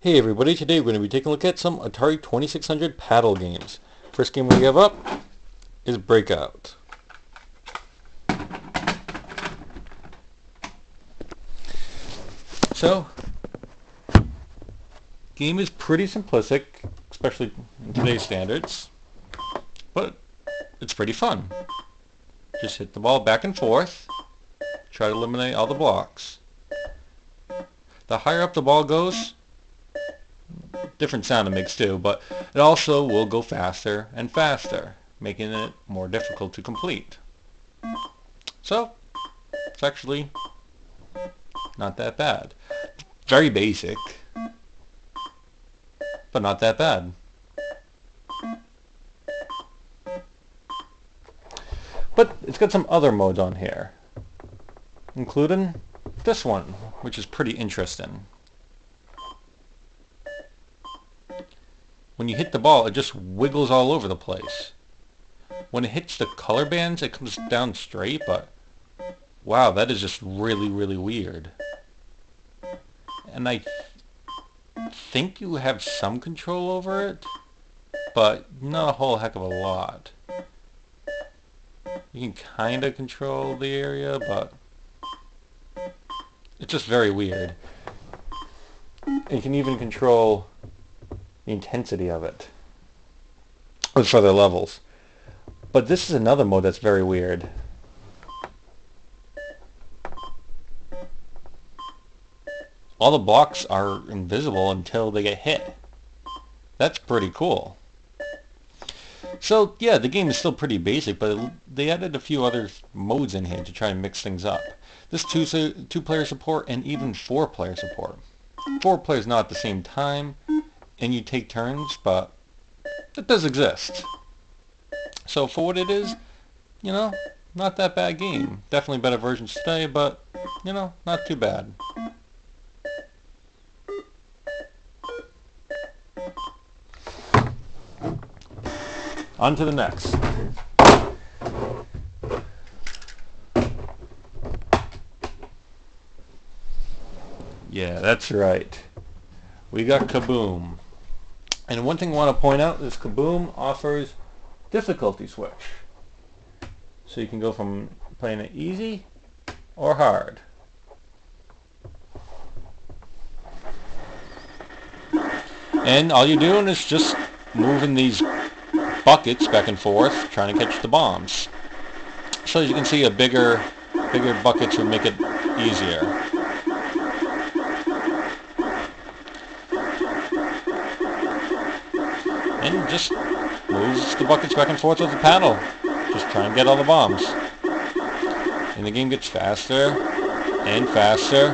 Hey everybody, today we're going to be taking a look at some Atari 2600 paddle games. First game we have up is Breakout. So, game is pretty simplistic, especially in today's standards, but it's pretty fun. Just hit the ball back and forth, try to eliminate all the blocks. The higher up the ball goes, different sound it makes too, but it also will go faster and faster, making it more difficult to complete. So, it's actually not that bad. Very basic, but not that bad. But it's got some other modes on here, including this one, which is pretty interesting. When you hit the ball, it just wiggles all over the place. When it hits the color bands, it comes down straight, but wow, that is just really, really weird. And I think you have some control over it, but not a whole heck of a lot. You can kind of control the area, but it's just very weird. And you can even control the intensity of it with further levels. But this is another mode that's very weird. All the blocks are invisible until they get hit. That's pretty cool. So yeah, the game is still pretty basic, but they added a few other modes in here to try and mix things up. This two-player support and even four-player support. Four players not at the same time, and you take turns, but it does exist. So for what it is, you know, not that bad game. Definitely better versions today, but, you know, not too bad. On to the next. Yeah, that's right. We got Kaboom. And one thing I want to point out is Kaboom offers difficulty switch. So you can go from playing it easy or hard. And all you're doing is just moving these buckets back and forth, trying to catch the bombs. So as you can see, bigger buckets would make it easier. And just moves the buckets back and forth with the paddle. Just try and get all the bombs. And the game gets faster and faster.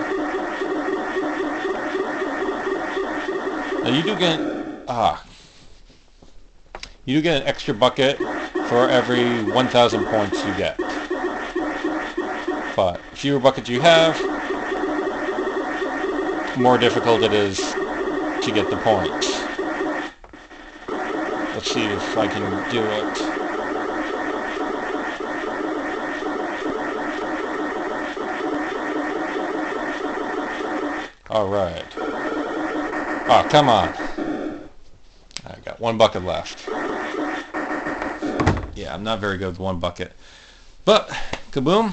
Now you do get an extra bucket for every 1,000 points you get. But fewer buckets you have, more difficult it is to get the points. Let's see if I can do it. Alright. Oh, come on. I got one bucket left. Yeah, I'm not very good with one bucket. But, Kaboom,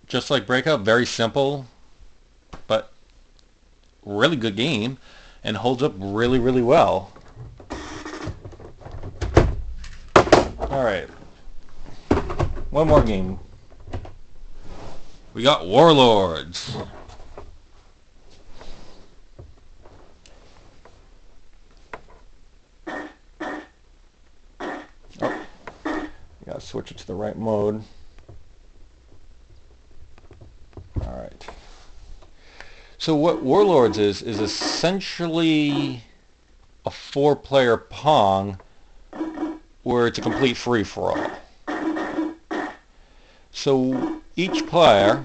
just like Breakout, very simple, but really good game, and holds up really, really well. Alright, one more game. We got Warlords. Oh, gotta switch it to the right mode. Alright. So what Warlords is essentially a four-player Pong where it's a complete free-for-all. So each player,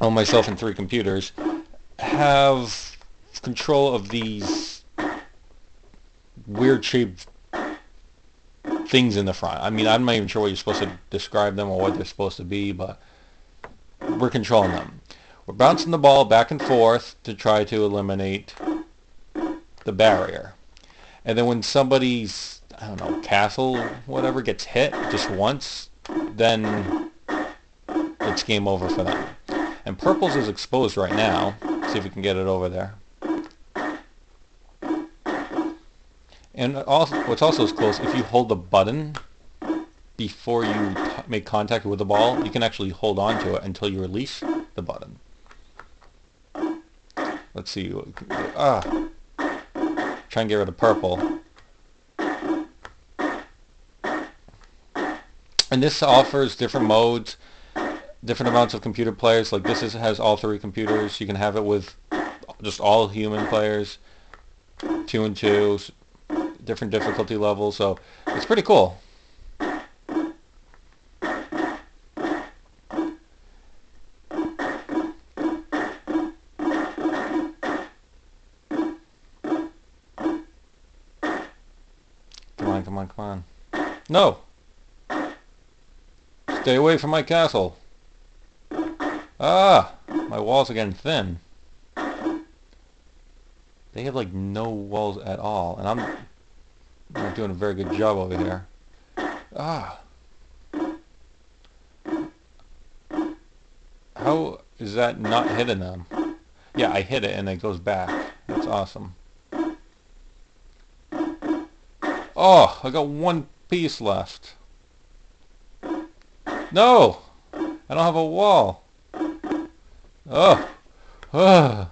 myself and 3 computers, have control of these weird-shaped things in the front. I mean, I'm not even sure what you're supposed to describe them or what they're supposed to be, but we're controlling them. We're bouncing the ball back and forth to try to eliminate the barrier. And then when somebody's, I don't know, castle, whatever, gets hit just once, then it's game over for them. And purple's is exposed right now. See if we can get it over there. And also, what's also close, if you hold the button before you make contact with the ball, you can actually hold on to it until you release the button. Let's see. Try and get rid of purple. And this offers different modes, different amounts of computer players. Like this has all 3 computers. You can have it with just all human players, 2 and 2, different difficulty levels. So it's pretty cool. Come on, come on. No! Stay away from my castle. Ah! My walls are getting thin. They have like no walls at all, and I'm not doing a very good job over here. Ah! How is that not hitting them? Yeah, I hit it and it goes back. That's awesome. Oh, I got 1 piece left. No! I don't have a wall. Oh. Ah.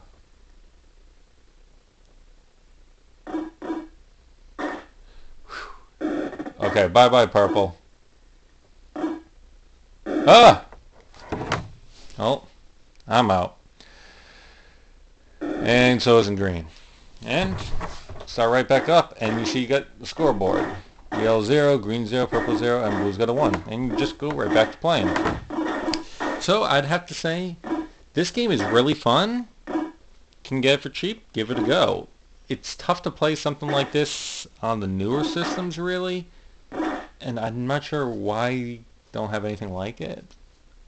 Okay, bye-bye, purple. Ah! Oh, I'm out. And so isn't green. And start right back up, and you see you got the scoreboard. Yellow 0, green 0, purple 0, and blue's got a 1. And you just go right back to playing. So I'd have to say, this game is really fun. Can get it for cheap, give it a go. It's tough to play something like this on the newer systems, really. And I'm not sure why you don't have anything like it.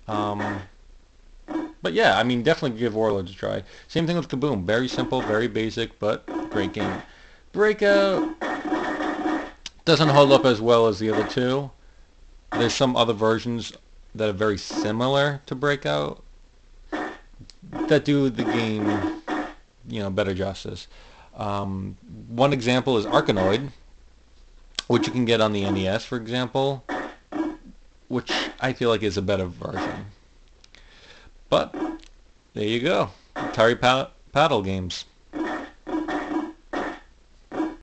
But yeah, I mean, definitely give Warlords a try. Same thing with Kaboom. Very simple, very basic, but great game. Breakout doesn't hold up as well as the other 2. There's some other versions that are very similar to Breakout that do the game, better justice. One example is Arkanoid, which you can get on the NES, for example, which I feel like is a better version. But there you go, Atari Paddle games.